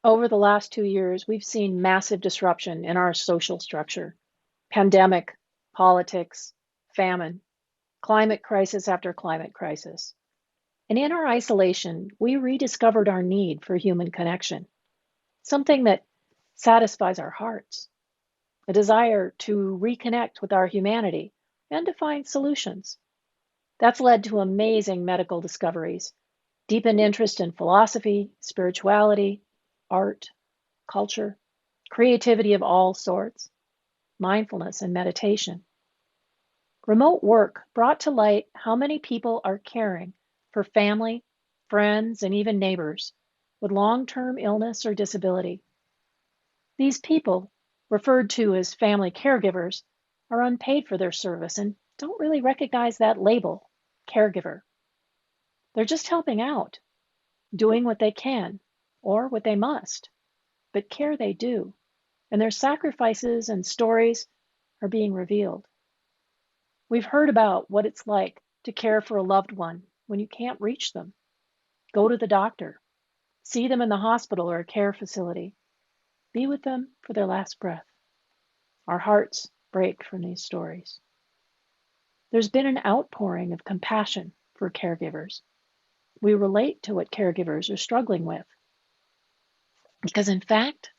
Over the last 2 years, we've seen massive disruption in our social structure. Pandemic, politics, famine, climate crisis after climate crisis. And in our isolation, we rediscovered our need for human connection, something that satisfies our hearts, a desire to reconnect with our humanity and to find solutions. That's led to amazing medical discoveries, deepened interest in philosophy, spirituality, art, culture, creativity of all sorts, mindfulness, and meditation. Remote work brought to light how many people are caring for family, friends, and even neighbors with long-term illness or disability. These people, referred to as family caregivers, are unpaid for their service and don't really recognize that label, caregiver. They're just helping out, doing what they can or what they must, but care they do, and their sacrifices and stories are being revealed. We've heard about what it's like to care for a loved one when you can't reach them, go to the doctor, see them in the hospital or a care facility, be with them for their last breath. Our hearts break from these stories. There's been an outpouring of compassion for caregivers. We relate to what caregivers are struggling with because, in fact,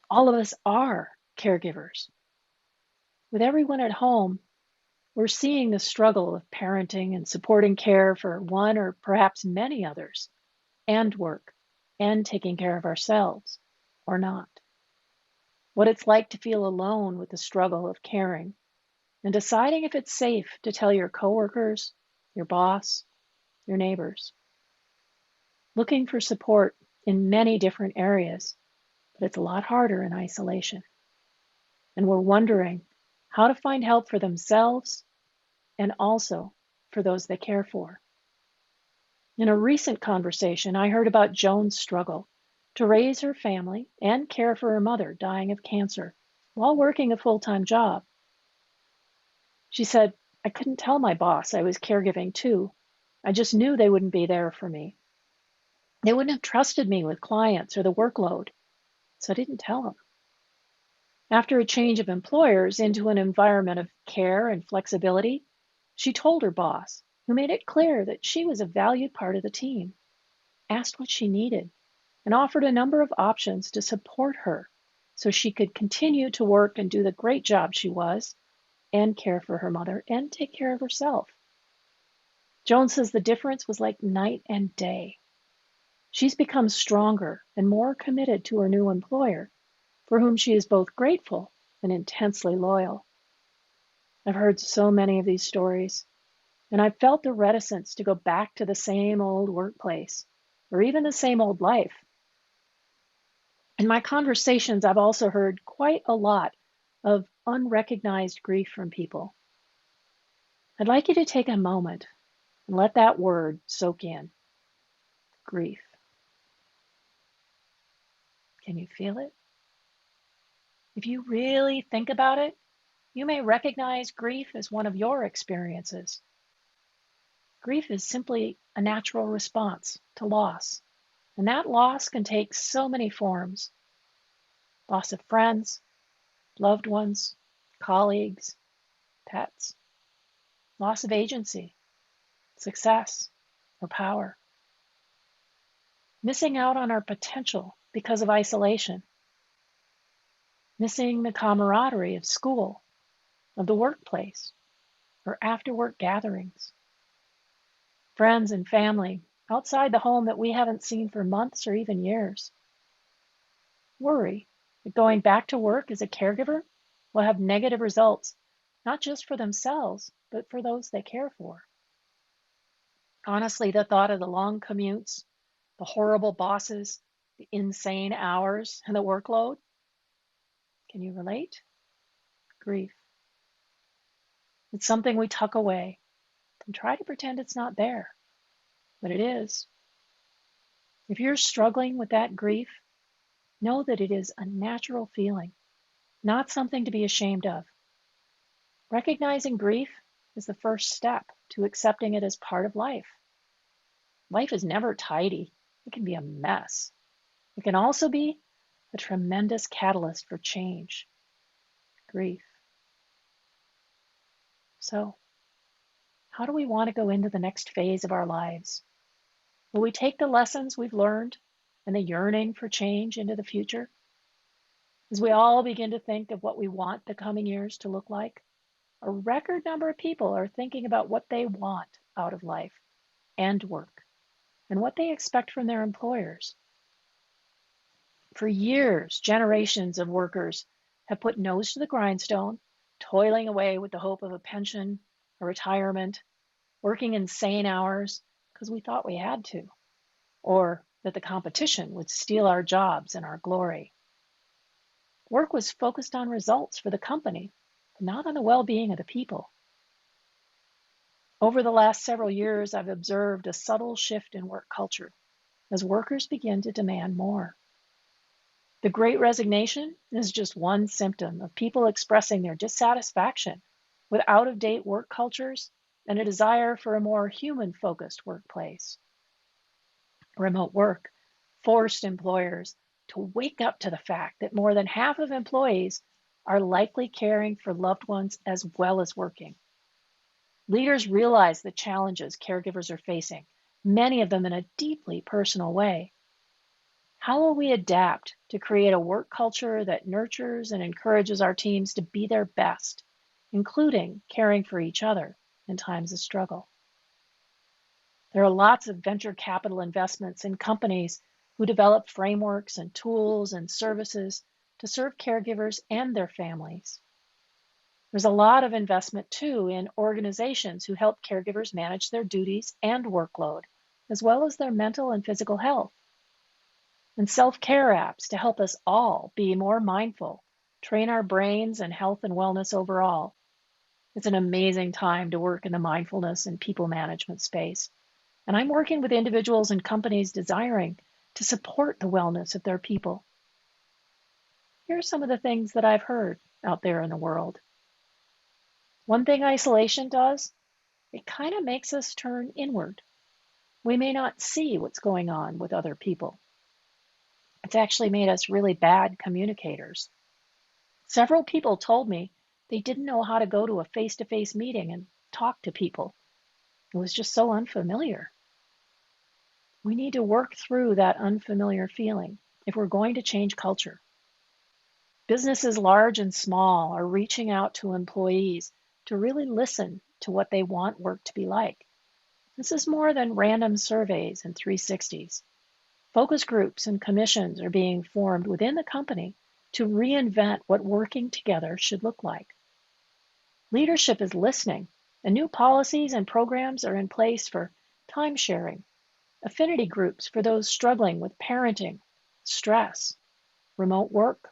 all of us are caregivers. With everyone at home, we're seeing the struggle of parenting and supporting care for one or perhaps many others, and work, and taking care of ourselves, or not. What it's like to feel alone with the struggle of caring and deciding if it's safe to tell your coworkers, your boss, your neighbors. Looking for support in many different areas, but it's a lot harder in isolation. And we're wondering how to find help for themselves and also for those they care for. In a recent conversation, I heard about Joan's struggle to raise her family and care for her mother dying of cancer while working a full-time job. She said, I couldn't tell my boss I was caregiving too. I just knew they wouldn't be there for me. They wouldn't have trusted me with clients or the workload, so I didn't tell them. After a change of employers into an environment of care and flexibility, she told her boss, who made it clear that she was a valued part of the team, asked what she needed, and offered a number of options to support her so she could continue to work and do the great job she was, and care for her mother, and take care of herself. Joan says the difference was like night and day. She's become stronger and more committed to her new employer, for whom she is both grateful and intensely loyal. I've heard so many of these stories, and I've felt the reticence to go back to the same old workplace or even the same old life. In my conversations, I've also heard quite a lot of unrecognized grief from people. I'd like you to take a moment and let that word soak in. Grief. Can you feel it? If you really think about it, you may recognize grief as one of your experiences. Grief is simply a natural response to loss, and that loss can take so many forms. Loss of friends, loved ones, colleagues, pets. Loss of agency, success, or power. Missing out on our potential because of isolation. Missing the camaraderie of school, of the workplace, or after-work gatherings. Friends and family outside the home that we haven't seen for months or even years. Worry that going back to work as a caregiver will have negative results, not just for themselves, but for those they care for. Honestly, the thought of the long commutes, the horrible bosses, the insane hours, and the workload. Can you relate? Grief. It's something we tuck away and try to pretend it's not there, but it is. If you're struggling with that grief, know that it is a natural feeling, not something to be ashamed of. Recognizing grief is the first step to accepting it as part of life. Life is never tidy. It can be a mess. It can also be a tremendous catalyst for change, grief. So, how do we want to go into the next phase of our lives? Will we take the lessons we've learned and the yearning for change into the future? As we all begin to think of what we want the coming years to look like, a record number of people are thinking about what they want out of life and work and what they expect from their employers. For years, generations of workers have put nose to the grindstone, toiling away with the hope of a pension, a retirement, working insane hours because we thought we had to, or that the competition would steal our jobs and our glory. Work was focused on results for the company, not on the well-being of the people. Over the last several years, I've observed a subtle shift in work culture as workers begin to demand more. The Great Resignation is just one symptom of people expressing their dissatisfaction with out-of-date work cultures and a desire for a more human-focused workplace. Remote work forced employers to wake up to the fact that more than half of employees are likely caring for loved ones as well as working. Leaders realize the challenges caregivers are facing, many of them in a deeply personal way. How will we adapt to create a work culture that nurtures and encourages our teams to be their best, including caring for each other in times of struggle? There are lots of venture capital investments in companies who develop frameworks and tools and services to serve caregivers and their families. There's a lot of investment, too, in organizations who help caregivers manage their duties and workload, as well as their mental and physical health. And self-care apps to help us all be more mindful, train our brains and health and wellness overall. It's an amazing time to work in the mindfulness and people management space. And I'm working with individuals and companies desiring to support the wellness of their people. Here are some of the things that I've heard out there in the world. One thing isolation does, it kind of makes us turn inward. We may not see what's going on with other people. It's actually made us really bad communicators. Several people told me they didn't know how to go to a face-to-face meeting and talk to people. It was just so unfamiliar. We need to work through that unfamiliar feeling if we're going to change culture. Businesses large and small are reaching out to employees to really listen to what they want work to be like. This is more than random surveys and 360s. Focus groups and commissions are being formed within the company to reinvent what working together should look like. Leadership is listening, and new policies and programs are in place for time sharing, affinity groups for those struggling with parenting, stress, remote work.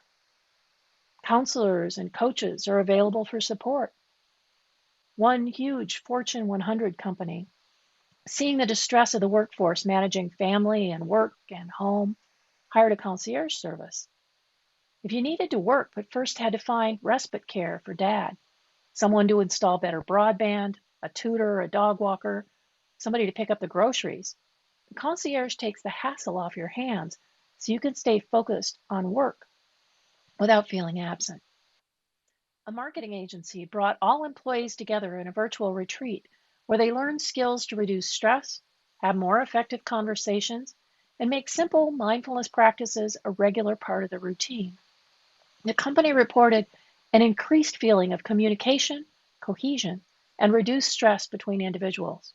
Counselors and coaches are available for support. One huge Fortune 100 company, seeing the distress of the workforce managing family and work and home, hired a concierge service. If you needed to work but first had to find respite care for dad, someone to install better broadband, a tutor, a dog walker, somebody to pick up the groceries, the concierge takes the hassle off your hands so you can stay focused on work without feeling absent. A marketing agency brought all employees together in a virtual retreat where they learned skills to reduce stress, have more effective conversations, and make simple mindfulness practices a regular part of the routine. The company reported an increased feeling of communication, cohesion, and reduced stress between individuals.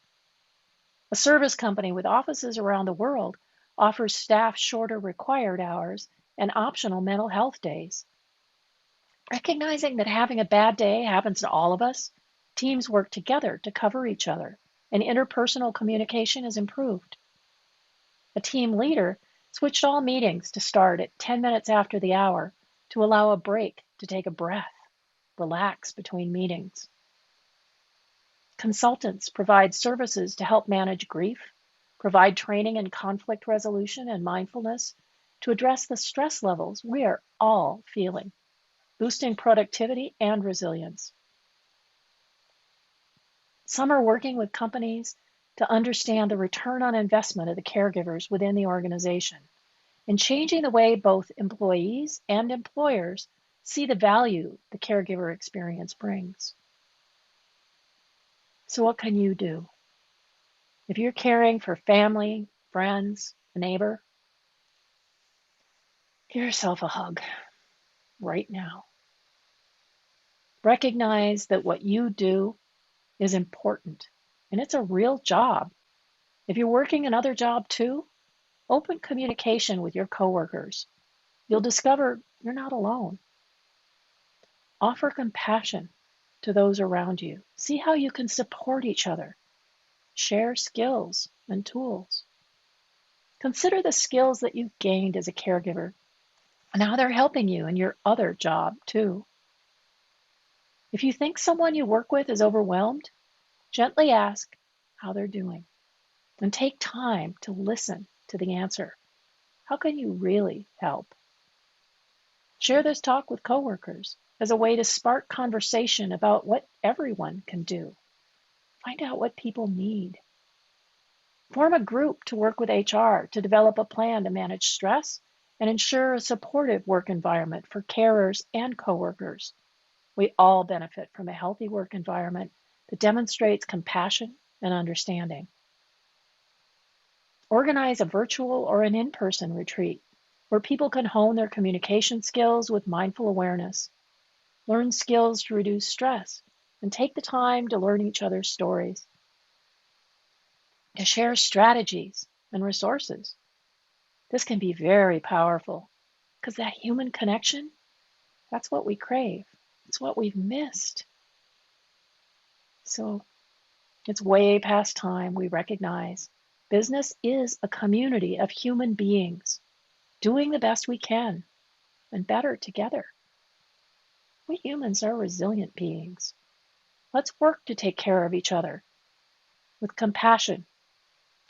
A service company with offices around the world offers staff shorter required hours and optional mental health days. Recognizing that having a bad day happens to all of us, teams work together to cover each other, and interpersonal communication is improved. A team leader switched all meetings to start at 10 minutes after the hour to allow a break to take a breath, relax between meetings. Consultants provide services to help manage grief, provide training in conflict resolution and mindfulness to address the stress levels we are all feeling, boosting productivity and resilience. Some are working with companies to understand the return on investment of the caregivers within the organization, and changing the way both employees and employers see the value the caregiver experience brings. So what can you do? If you're caring for family, friends, a neighbor, give yourself a hug right now. Recognize that what you do is important and it's a real job. If you're working another job too, open communication with your coworkers. You'll discover you're not alone. Offer compassion to those around you. See how you can support each other. Share skills and tools. Consider the skills that you've gained as a caregiver and how they're helping you in your other job too. If you think someone you work with is overwhelmed, gently ask how they're doing and take time to listen to the answer. How can you really help? Share this talk with coworkers as a way to spark conversation about what everyone can do. Find out what people need. Form a group to work with HR to develop a plan to manage stress and ensure a supportive work environment for carers and coworkers. We all benefit from a healthy work environment that demonstrates compassion and understanding. Organize a virtual or an in-person retreat where people can hone their communication skills with mindful awareness, learn skills to reduce stress, and take the time to learn each other's stories, to share strategies and resources. This can be very powerful because that human connection, that's what we crave. It's what we've missed. So it's way past time we recognize business is a community of human beings doing the best we can and better together. We humans are resilient beings. Let's work to take care of each other with compassion,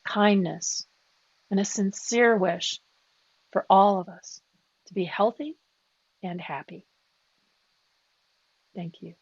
kindness, and a sincere wish for all of us to be healthy and happy. Thank you.